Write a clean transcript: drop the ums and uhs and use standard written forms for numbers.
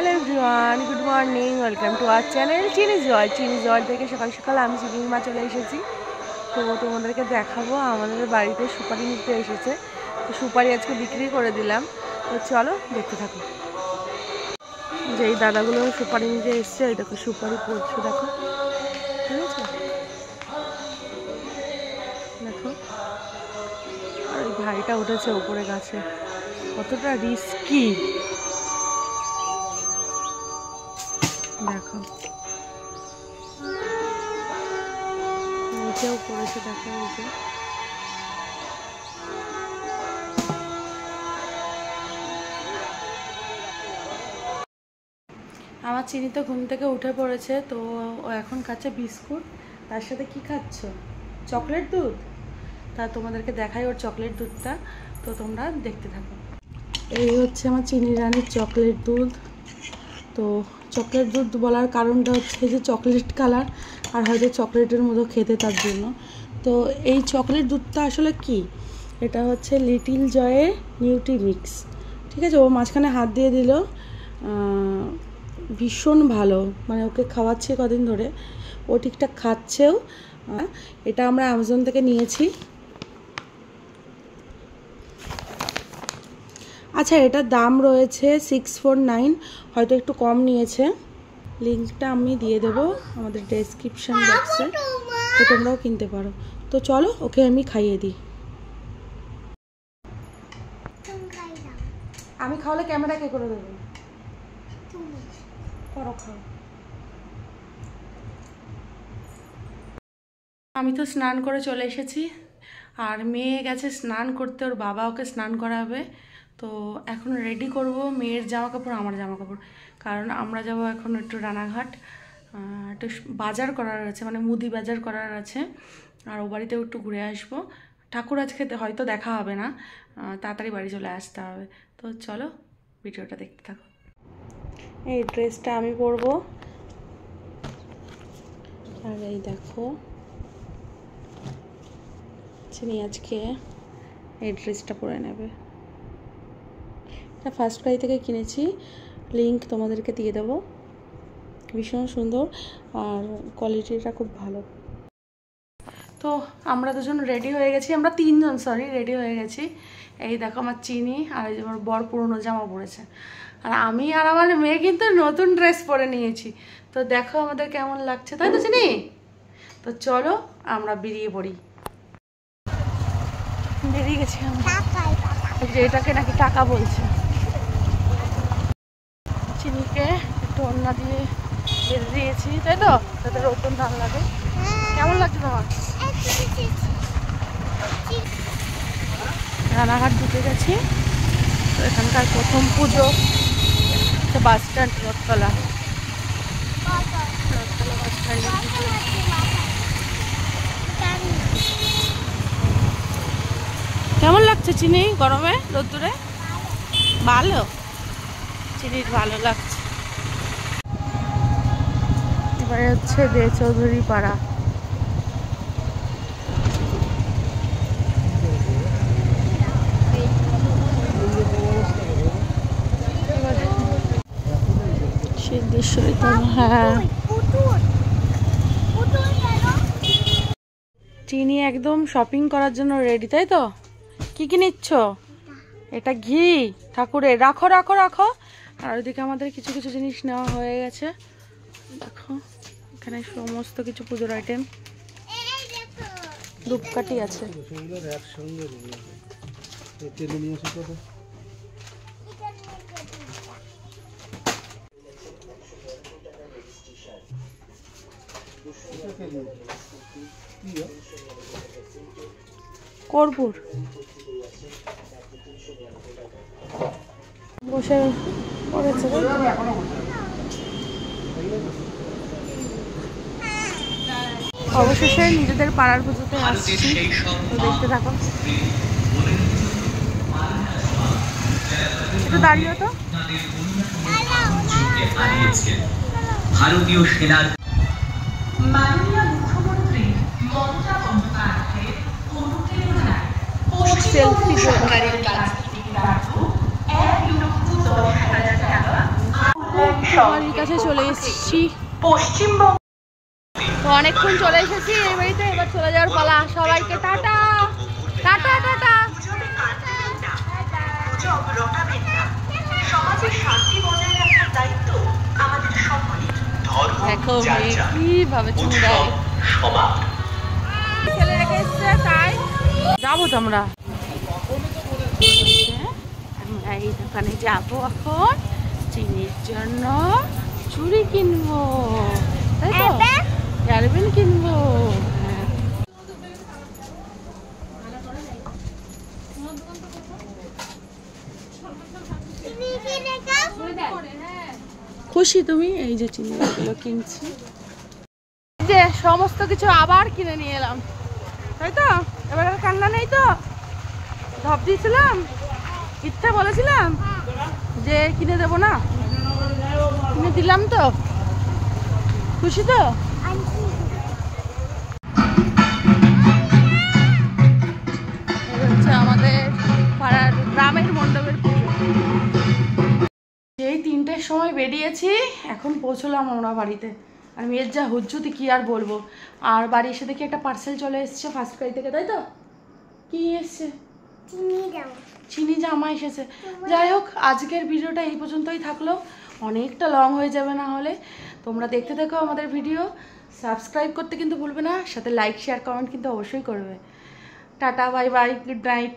Hello everyone good morning welcome to our channel चिनी जल থেকে সকাল সকাল আমি চিনির মা চলে এসেছি। তো তোমাদেরকে দেখাবো আমাদের বাড়িতে সুপারি নিতে এসেছে। তো সুপারি আজকে বিক্রি করে দিলাম। তো চলো দেখতে থাকো। যেই দাদাগুলো সুপারি নিতে এসেছে এই দেখো সুপারি পড়ছে দেখো, ঠিক আছে দেখো। আর ওই ভাইটা উঠেছে উপরে গাছে, কতটা রিস্কি দেখো, নিচেও পড়েছে দেখো। নিচে আমার চিনি তো ঘুম থেকে উঠে পড়েছে। তো ও এখন খাচ্ছে বিস্কুট, তার সাথে কি খাচ্ছ? চকলেট দুধ। তা তোমাদেরকে দেখাই ওর চকলেট দুধটা, তো তোমরা দেখতে থাকো। এই হচ্ছে আমার চিনি রানীর চকলেট দুধ। তো চকলেট দুধ বলার কারণটা হচ্ছে যে চকলেট কালার আর হয়তো চকলেটের মতো খেতে, তার জন্য। তো এই চকলেট দুধটা আসলে কি, এটা হচ্ছে লিটিল জয়ের নিউট্রি মিক্স, ঠিক আছে। ও মাঝখানে হাত দিয়ে দিল, ভীষণ ভালো, মানে ওকে খাওয়াচ্ছি কদিন ধরে, ও ঠিকঠাক খাচ্ছেও। এটা আমরা অ্যামাজন থেকে নিয়েছি। আচ্ছা, এটার দাম রয়েছে 649, হয়তো একটু কম নিয়েছে। লিঙ্কটা আমি দিয়ে দেবো আমাদের ডেসক্রিপশন বক্সে, তো তোমরাও কিনতে পারো। তো চলো ওকে আমি খাইয়ে দিই। আমি খাওয়ালে ক্যামেরা কে করে দেবো? করো, খাও। আমি তো স্নান করে চলে এসেছি, আর মেয়ে গেছে স্নান করতে, ওর বাবা ওকে স্নান করাবে। তো এখন রেডি করব মেয়ের জামা কাপড়, আমার জামা কাপড়, কারণ আমরা যাব এখন একটু রানাঘাট, একটু বাজার করার আছে, মানে মুদি বাজার করার আছে, আর ও বাড়িতেও একটু ঘুরে আসবো। ঠাকুর আজকে হয়তো দেখা হবে না, তাড়াতাড়ি বাড়ি চলে আসতে হবে। তো চলো ভিডিওটা দেখতে থাকো। এই ড্রেসটা আমি পরবো, আর এই দেখো চিনি আজকে এই ড্রেসটা পরে নেবে। এটা ফার্স্ট ক্রাই থেকে কিনেছি, লিংক তোমাদেরকে দিয়ে দেবো। ভীষণ সুন্দর আর কোয়ালিটিটা খুব ভালো। তো আমরা দুজন রেডি হয়ে গেছি, আমরা তিনজন রেডি হয়ে গেছি। এই দেখো আমার চিনি আর এই যে আমার বর পুরনো জামা পরেছে, আর আমি আর আমার মেয়ে কিন্তু নতুন ড্রেস পরে নিয়েছি। তো দেখো আমাদের কেমন লাগছে, তাই তো চিনি? তো চলো আমরা বেরিয়ে পড়ি। বেরিয়ে গেছি আমরা, এটাকে নাকি টাকা বলছে। চিনিকে একটু ওড়না দিয়ে বেঁধে দিয়েছি, তাই তো, তাদের রোদ না লাগে। কেমন লাগছে তোমার? রানাঘাট ঢুকে গেছি। তো এখানকার প্রথম পুজো বাস স্ট্যান্ড, রথতলা বাস স্ট্যান্ডে। কেমন লাগছে চিনি গরমে রোদ্দুরে? ভালো, চিনির ভালো লাগছে। এবারে হচ্ছে দে চৌধুরী পাড়া। সিদ্ধেশ্বরী, হ্যাঁ চিনি একদম শপিং করার জন্য রেডি, তাই তো? কি কি নিচ্ছ? এটা ঘি ঠাকুরের, রাখো রাখো রাখো। আর ওইদিকে আমাদের কিছু কিছু জিনিস নেওয়া হয়ে গেছে, দেখো এখানে সমস্ত কিছু পুজোর আইটেম, ধূপকাঠি আছে। কর্পূর বসে পড়েছে। অবশেষে নিজেদের পাড়ার পুজোতে আসছি, তো দেখতে থাকো। একটু দাঁড়িয়ে তো। ভারতীয় সেনার মাননীয় মুখ্যমন্ত্রী মমতা বন্দ্যোপাধ্যায়ের অনুপ্রেরণায় পশ্চিমবঙ্গ সরকারের কাছ থেকে প্রাপ্ত 1,10,000 টাকা বাড়ির কাছে চলে এসেছি। পশ্চিমবঙ্গ তো অনেকক্ষণ চলে এসেছি এই বাড়িতে, এবার চলে যাওয়ার পালা। সবাইকে টাটা টাটা টাটা। সমাজের শান্তি বজায় রাখার দায়িত্ব আমাদের সকলের। দেখো কিভাবে চুমুড়ায় ছেলে রেখে এসছে, তাই যাবো তো আমরা এই দোকানে যাবো এখন চিনির জন্য চুড়ি কিনবো, তাই তো হেয়ারব্যান্ড কিনবো। খুশি তুমি? এই যে চিনিগুলো কিনছি, যে সমস্ত কিছু আবার কিনে নিয়ে এলাম, তাই তো? এবার আর কান্না নেই তো? ধপ দিয়েছিলাম, ইচ্ছা বলেছিলাম যে কিনে দেবো না, কিনে দিলাম তো। খুশি তো? হচ্ছে আমাদের পাড়ার গ্রামের মণ্ডপের পুজো। সেই 3টের সময় বেরিয়েছি, এখন পৌঁছলাম আমরা বাড়িতে। আর মেয়ের যা হুজ্জুতি কি আর বলবো। আর বাড়ি এসে দেখি একটা পার্সেল চলে এসছে ফার্স্ট ক্রাই থেকে, তাই তো? কি এসছে? চিনি জামা এসেছে। যাই হোক, আজকের ভিডিওটা এই পর্যন্তই থাকলো, অনেকটা লং হয়ে যাবে না হলে। তোমরা দেখতে থাকো আমাদের ভিডিও, সাবস্ক্রাইব করতে কিন্তু ভুলবে না, সাথে লাইক শেয়ার কমেন্ট কিন্তু অবশ্যই করবে। Tata bye bye, good night.